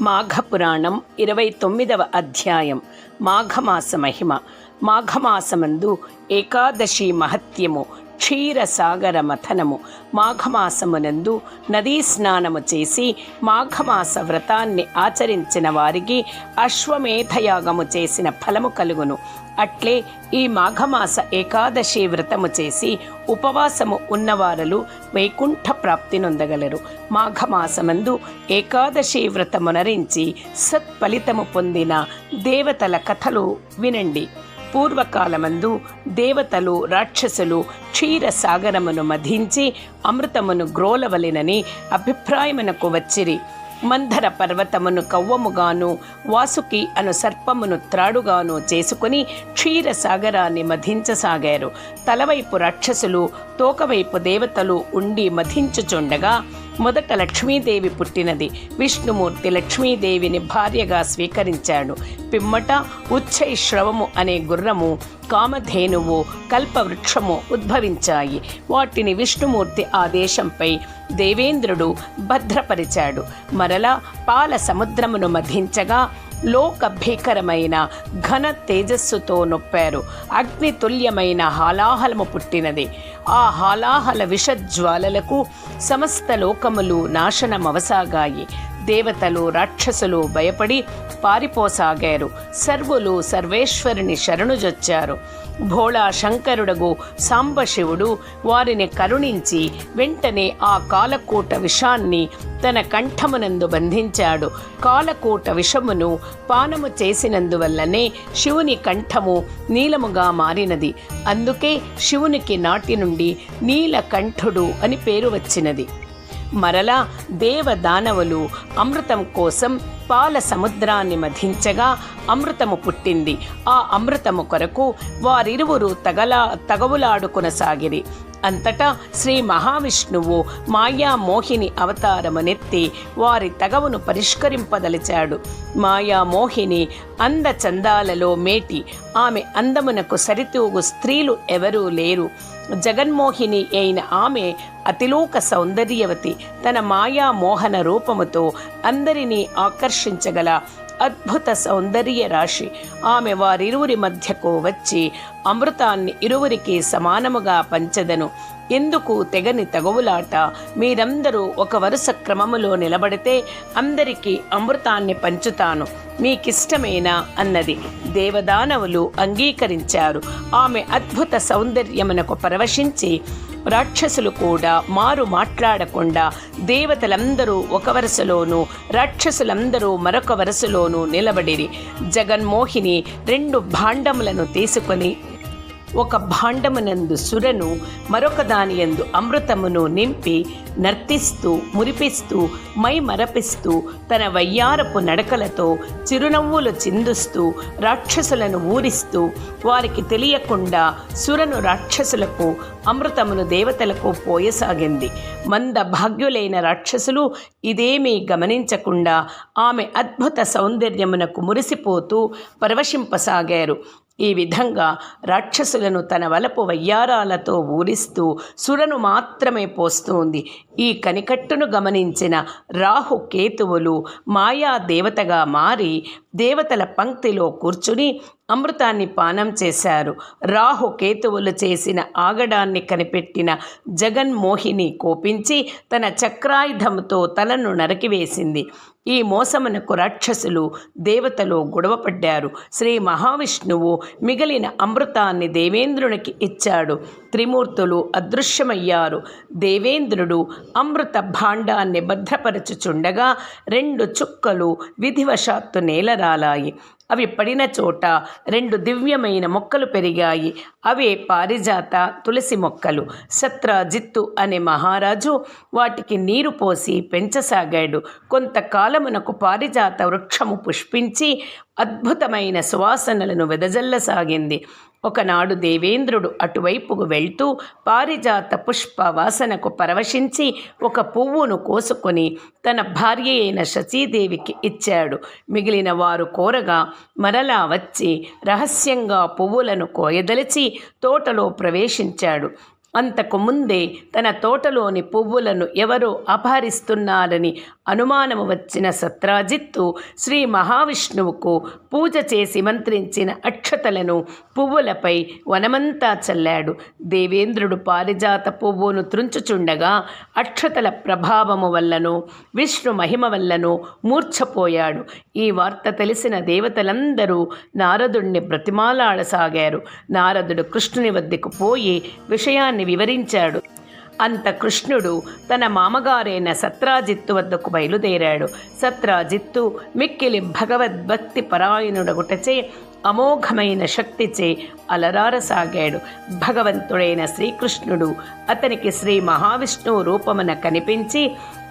మాఘపురాణం 29వ అధ్యాయం. మాఘమాస మహిమ. మాఘమాసమందు ఏకాదశి మహత్యము. క్షీరసాగర మథనము. మాఘమాసమునందు నదీ స్నానము చేసి మాఘమాస వ్రతాన్ని ఆచరించిన వారికి అశ్వమేధయాగము చేసిన ఫలము కలుగును. అట్లే ఈ మాఘమాస ఏకాదశి వ్రతము చేసి ఉపవాసము ఉన్నవారలు వైకుంఠ ప్రాప్తి నొందగలరు. మాఘమాసమందు ఏకాదశి వ్రతమునరించి సత్ఫలితము పొందిన దేవతల కథలు వినండి. పూర్వకాలమందు దేవతలు రాక్షసులు క్షీరసాగరమును మధించి అమృతమును గ్రోలవలెనని అభిప్రాయమునకు వచ్చిరి. మందర పర్వతమును కవ్వముగాను వాసుకి అను సర్పమును త్రాడుగాను చేసుకుని క్షీరసాగరాన్ని మధించసాగారు. తలవైపు రాక్షసులు, తోకవైపు దేవతలు ఉండి మధించుచుండగా మొదట లక్ష్మీదేవి పుట్టినది. విష్ణుమూర్తి లక్ష్మీదేవిని భార్యగా స్వీకరించాడు. పిమ్మట ఉచ్చైశ్రవము అనే గుర్రము, కామధేనువు, కల్పవృక్షము ఉద్భవించాయి. వాటిని విష్ణుమూర్తి ఆదేశంపై దేవేంద్రుడు భద్రపరిచాడు. మరలా పాల సముద్రమును మధించగా లోక భీకరమైన ఘన తేజస్సుతో నొప్పారు. అగ్నితుల్యమైన హాలాహలము పుట్టినది. ఆ హాలాహల విషజ్వాలలకు సమస్త లోకములు నాశనమవసాగాయి. దేవతలు రాక్షసులు భయపడి పారిపోసాగారు. సర్వులు సర్వేశ్వరుని శరణుజొచ్చారు. భోళా శంకరుడగు సాంబశివుడు వారిని కరుణించి వెంటనే ఆ కాలకూట విషాన్ని తన కంఠమునందు బంధించాడు. కాలకూట విషమును పానము చేసినందువల్లనే శివుని కంఠము నీలముగా మారినది. అందుకే శివునికి నాటి నుండి నీలకంఠుడు అని పేరు వచ్చినది. మరలా దేవదానవులు అమృతం కోసం పాల సముద్రాన్ని మధించగా అమృతము పుట్టింది. ఆ అమృతము కొరకు వారిరువురు తగవులాడుకొనసాగిరి. అంతటా శ్రీ మహావిష్ణువు మాయామోహిని అవతారమునెత్తి వారి తగవును పరిష్కరింపదలిచాడు. మాయామోహిని అందచందాలలో మేటి. ఆమె అందమునకు సరితూగు స్త్రీలు ఎవరూ లేరు. జగన్మోహిని అయిన ఆమె అతిలోక సౌందర్యవతి. తన మాయామోహన రూపముతో అందరినీ ఆకర్షించగల అద్భుత సౌందర్య రాశి. ఆమె వారిరువురి మధ్యకు వచ్చి అమృతాన్ని ఇరువురికి సమానముగా పంచెదను. ఎందుకు తెగని తగవులాట? మీరందరూ ఒక వరుస క్రమములో నిలబడితే అందరికీ అమృతాన్ని పంచుతాను, మీకిష్టమేనా అన్నది. దేవదానవులు అంగీకరించారు. ఆమె అద్భుత సౌందర్యమునకు పరవశించి రాక్షసులు కూడా మారు మాట్లాడకుండా దేవతలందరూ ఒక వరుసలోనూ రాక్షసులందరూ మరొక వరుసలోనూ నిలబడిరి. జగన్మోహిని 2 భాండములను తీసుకొని ఒక భాండమునందు సురను, మరొక దానియందు అమృతమును నింపి నర్తిస్తూ మురిపిస్తూ మై మరపిస్తూ తన వయ్యారపు నడకలతో చిరునవ్వులు చిందుస్తూ రాక్షసులను ఊరిస్తూ వారికి తెలియకుండా సురను రాక్షసులకు, అమృతమును దేవతలకు పోయసాగింది. మంద భాగ్యులైన రాక్షసులు ఇదేమీ గమనించకుండా ఆమె అద్భుత సౌందర్యమునకు మురిసిపోతూ పరవశింపసాగారు. ఈ విధంగా రాక్షసులను తన వలపు వయ్యారాలతో ఊరిస్తూ సురను మాత్రమే పోస్తుంది. ఈ కనికట్టును గమనించిన రాహు కేతువులు మాయా దేవతగా మారి దేవతల పంక్తిలో కూర్చుని అమృతాన్ని పానం చేశారు. రాహు కేతువులు చేసిన ఆగడాన్ని కనిపెట్టిన జగన్మోహిని కోపించి తన చక్రాయుధంతో తలను నరికివేసింది. ఈ మోసమునకు రాక్షసులు దేవతలు గొడవపడ్డారు. శ్రీ మహావిష్ణువు మిగిలిన అమృతాన్ని దేవేంద్రునికి ఇచ్చాడు. త్రిమూర్తులు అదృశ్యమయ్యారు. దేవేంద్రుడు అమృత భాండాన్ని భద్రపరచుచుండగా 2 చుక్కలు విధివశాత్తు నేలరాలాయి. అవి పడిన చోట 2 దివ్యమైన మొక్కలు పెరిగాయి. అవే పారిజాత, తులసి మొక్కలు. సత్రాజిత్తు అనే మహారాజు వాటికి నీరు పోసి పెంచసాగాడు. కొంతకాలమునకు పారిజాత వృక్షము పుష్పించి అద్భుతమైన సువాసనలను వెదజల్లసాగింది. ఒకనాడు దేవేంద్రుడు అటువైపుకు వెళ్తూ పారిజాత పుష్ప వాసనకు పరవశించి ఒక పువ్వును కోసుకొని తన భార్య అయిన శచీదేవికి ఇచ్చాడు. మిగిలిన వారు కోరగా మరలా వచ్చి రహస్యంగా పువ్వులను కోయదలిచి తోటలో ప్రవేశించాడు. అంతకు ముందే తన తోటలోని పువ్వులను ఎవరో అపహరిస్తున్నారని అనుమానము వచ్చిన సత్రాజిత్తు శ్రీ మహావిష్ణువుకు పూజ చేసి మంత్రించిన అక్షతలను పువ్వులపై వనమంతా చల్లాడు. దేవేంద్రుడు పారిజాత పువ్వును త్రుంచుచుండగా అక్షతల ప్రభావము వల్లనో విష్ణు మహిమ వల్లనో మూర్ఛపోయాడు. ఈ వార్త తెలిసిన దేవతలందరూ నారదుణ్ణి బ్రతిమాలాడసాగారు. నారదుడు కృష్ణుని వద్దకు పోయి విషయాన్ని వివరించాడు. అంత కృష్ణుడు తన మామగారైన సత్రాజిత్తు వద్దకు బయలుదేరాడు. సత్రాజిత్తు మిక్కిలి భగవద్భక్తి పరాయణుడగుటచే అమోఘమైన శక్తిచే అలరారసాగాడు. భగవంతుడైన శ్రీకృష్ణుడు అతనికి శ్రీ మహావిష్ణువు రూపమున కనిపించి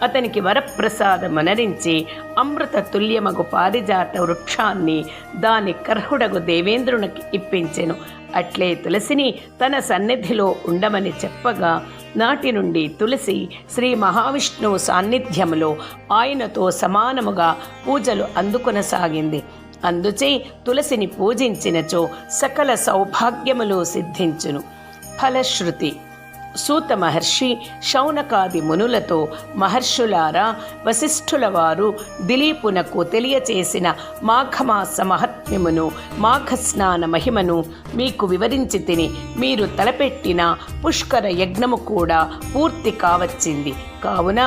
అతనికి వరప్రసాదమనరించి అమృత తుల్యమగు పారిజాత వృక్షాన్ని దాని కర్హుడగు దేవేంద్రునికి ఇప్పించెను. అట్లే తులసిని తన సన్నిధిలో ఉండమని చెప్పగా నాటి నుండి తులసి శ్రీ మహావిష్ణువు సాన్నిధ్యములో ఆయనతో సమానముగా పూజలు అందుకొనసాగింది. అందుచే తులసిని పూజించినచో సకల సౌభాగ్యములు సిద్ధించును. ఫలశ్రుతి. సూత మహర్షి శౌనకాది మునులతో, మహర్షులారా, వశిష్ఠుల వారు దిలీపునకు తెలియచేసిన మాఘమాస మహత్మ్యమును, మాఘస్నాన మహిమను మీకు వివరించి తిని మీరు తలపెట్టిన పుష్కర యజ్ఞము కూడా పూర్తి కావచ్చింది. కావున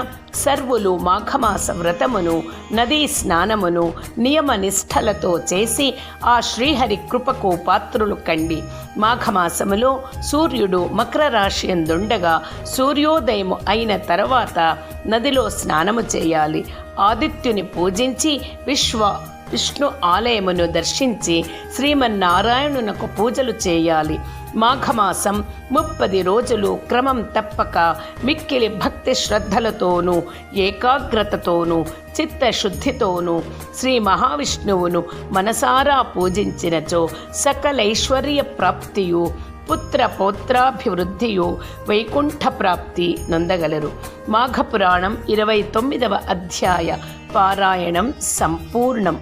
సర్వులు మాఘమాస వ్రతమును, నదీ స్నానమును నియమ నిష్ఠలతో చేసి ఆ శ్రీహరి కృపకు పాత్రులు కండి. మాఘమాసములో సూర్యుడు మకర రాశి యందుండగా సూర్యోదయము అయిన తర్వాత నదిలో స్నానము చేయాలి. ఆదిత్యుని పూజించి విష్ణు ఆలయమును దర్శించి శ్రీమన్నారాయణునకు పూజలు చేయాలి. మాఘమాసం 30 రోజులు క్రమం తప్పక మిక్కిలి భక్తి శ్రద్ధలతోనూ ఏకాగ్రతతోనూ చిత్తశుద్ధితోనూ శ్రీ మహావిష్ణువును మనసారా పూజించినచో సకలైశ్వర్య ప్రాప్తియు, పుత్ర పౌత్రాభివృద్ధియు, వైకుంఠ ప్రాప్తి నొందగలరు. మాఘపురాణం 29వ అధ్యాయ పారాయణం సంపూర్ణం.